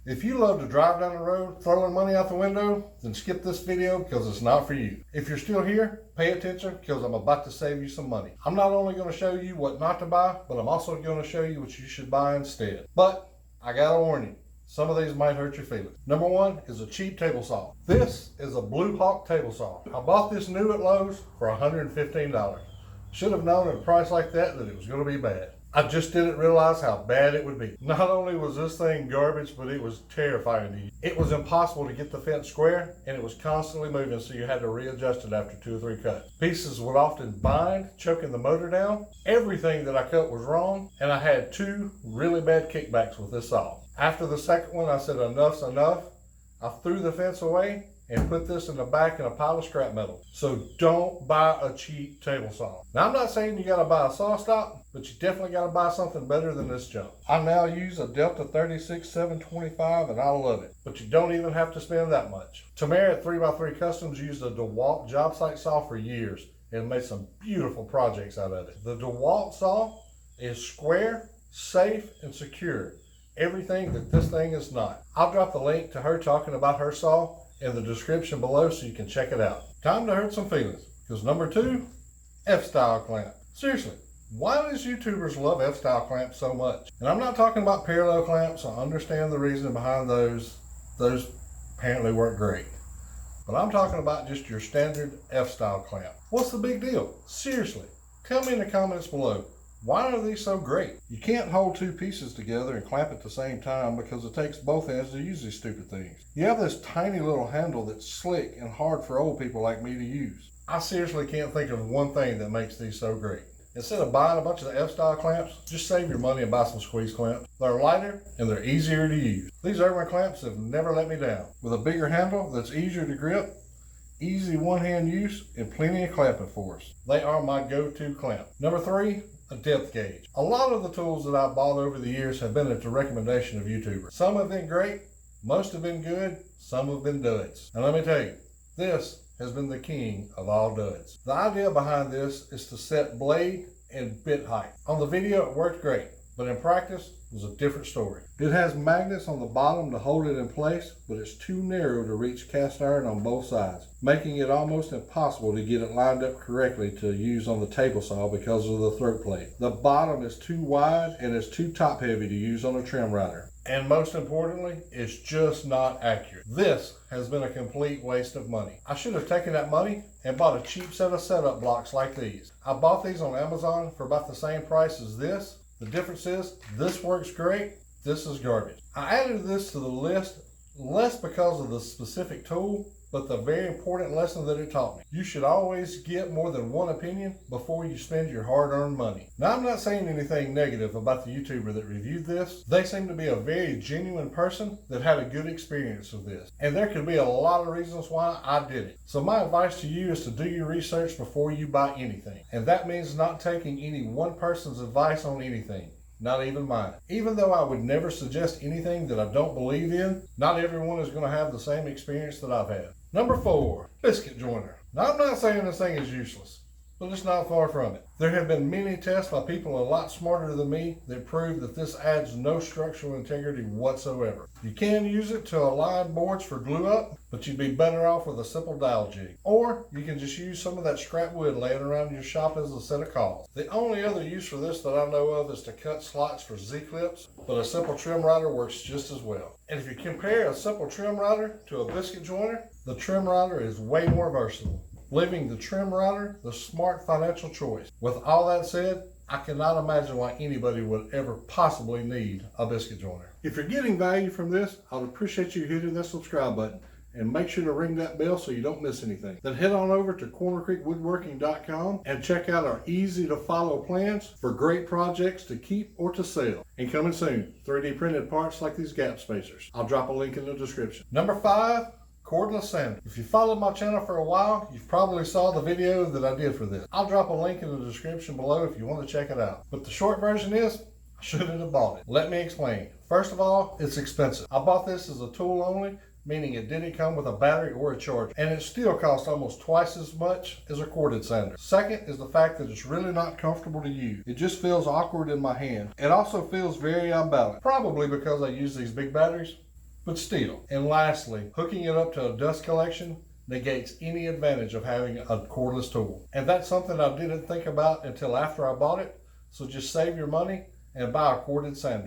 If you love to drive down the road throwing money out the window, then skip this video because it's not for you. If you're still here, pay attention because I'm about to save you some money. I'm not only going to show you what not to buy, but I'm also going to show you what you should buy instead. But I gotta warn you, some of these might hurt your feelings. Number one is a cheap table saw. This is a Blue Hawk table saw. I bought this new at Lowe's for $115. Should have known at a price like that it was going to be bad. I just didn't realize how bad it would be. Not only was this thing garbage, but it was terrifying to use. It was impossible to get the fence square, and it was constantly moving, so you had to readjust it after 2 or 3 cuts. Pieces would often bind, choking the motor down. Everything that I cut was wrong, and I had 2 really bad kickbacks with this saw. After the second one, I said enough's enough. I threw the fence away and put this in the back in a pile of scrap metal. So don't buy a cheap table saw. Now, I'm not saying you gotta buy a saw stop, but you definitely gotta buy something better than this junk. I now use a Delta 36 725 and I love it, but you don't even have to spend that much. Tamara at 3x3 Customs used a DeWalt job site saw for years and made some beautiful projects out of it. The DeWalt saw is square, safe, and secure. Everything that this thing is not. I'll drop the link to her talking about her saw in the description below so you can check it out. Time to hurt some feelings, because number 2, F-style clamp. Seriously, why does YouTubers love F-style clamps so much? And I'm not talking about parallel clamps. I understand the reason behind those. Those apparently work great. But I'm talking about just your standard F-style clamp. What's the big deal? Seriously, tell me in the comments below. Why are these so great? You can't hold 2 pieces together and clamp at the same time because it takes both hands to use these stupid things. You have this tiny little handle that's slick and hard for old people like me to use. I seriously can't think of one thing that makes these so great. Instead of buying a bunch of F-style clamps, just save your money and buy some squeeze clamps. They're lighter and they're easier to use. These Irwin clamps have never let me down. With a bigger handle that's easier to grip, easy one-hand use, and plenty of clamping force. They are my go-to clamp. Number 3, a depth gauge. A lot of the tools that I've bought over the years have been at the recommendation of YouTubers. Some have been great, most have been good, some have been duds. And let me tell you, this has been the king of all duds. The idea behind this is to set blade and bit height. On the video it worked great, but in practice it was a different story. It has magnets on the bottom to hold it in place, but it's too narrow to reach cast iron on both sides, making it almost impossible to get it lined up correctly to use on the table saw because of the throat plate. The bottom is too wide and it's too top heavy to use on a trim rider. And most importantly, it's just not accurate. This has been a complete waste of money. I should have taken that money and bought a cheap set of setup blocks like these. I bought these on Amazon for about the same price as this. The difference is this works great, this is garbage. I added this to the list less because of the specific tool, but the very important lesson that it taught me. You should always get more than one opinion before you spend your hard-earned money. Now, I'm not saying anything negative about the YouTuber that reviewed this. They seem to be a very genuine person that had a good experience with this. And there could be a lot of reasons why I did it. So my advice to you is to do your research before you buy anything. And that means not taking any one person's advice on anything. Not even mine. Even though I would never suggest anything that I don't believe in, not everyone is going to have the same experience that I've had. Number 4, biscuit joiner. Now, I'm not saying this thing is useless, but it's not far from it. There have been many tests by people a lot smarter than me that prove that this adds no structural integrity whatsoever. You can use it to align boards for glue up, but you'd be better off with a simple dowel jig. Or you can just use some of that scrap wood laying around your shop as a set of cawls. The only other use for this that I know of is to cut slots for Z-clips, but a simple trim rider works just as well. And if you compare a simple trim rider to a biscuit joiner, the trim rider is way more versatile, leaving the trim rider the smart financial choice. With all that said, I cannot imagine why anybody would ever possibly need a biscuit joiner. If you're getting value from this, I'd appreciate you hitting that subscribe button and make sure to ring that bell so you don't miss anything. Then head on over to CornerCreekWoodworking.com and check out our easy to follow plans for great projects to keep or to sell. And coming soon, 3D printed parts like these gap spacers. I'll drop a link in the description. Number 5, cordless sander. If you followed my channel for a while, you've probably saw the video that I did for this. I'll drop a link in the description below if you want to check it out. But the short version is, I shouldn't have bought it. Let me explain. First of all, it's expensive. I bought this as a tool only, meaning it didn't come with a battery or a charger, and it still costs almost twice as much as a corded sander. Second is the fact that it's really not comfortable to use. It just feels awkward in my hand. It also feels very unbalanced, probably because I use these big batteries, but still. And lastly, hooking it up to a dust collection negates any advantage of having a cordless tool. And that's something I didn't think about until after I bought it. So just save your money and buy a corded sander.